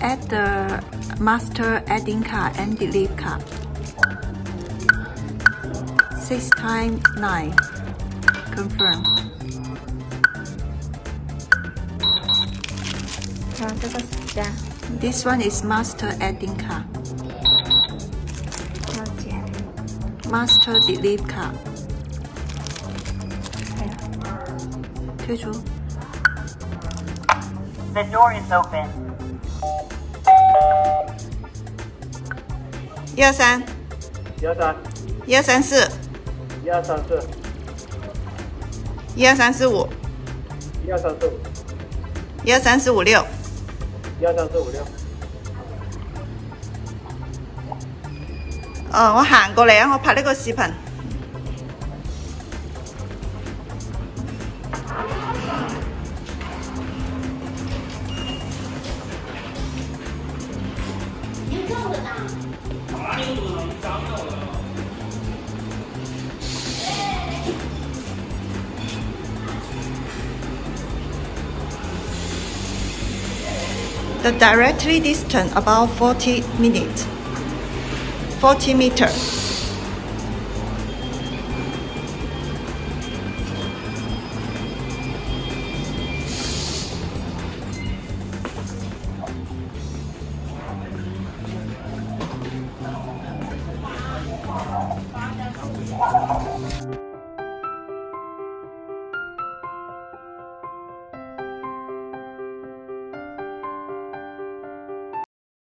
Add the master adding card and delete card. 6 times 9. Confirm. 好，这个是加。This one is master adding card. 了解。Master delete card. 退出。The door is open. 1、2、3。1、2、3。1、2、3、4。1、2、3、4。1、2、3、4、5。1、2、3、4、5。1、2、3、4、5、6。1、2、3、4、5、6。我行過嚟啊！我拍呢個視頻。The directly distant about 40 meters.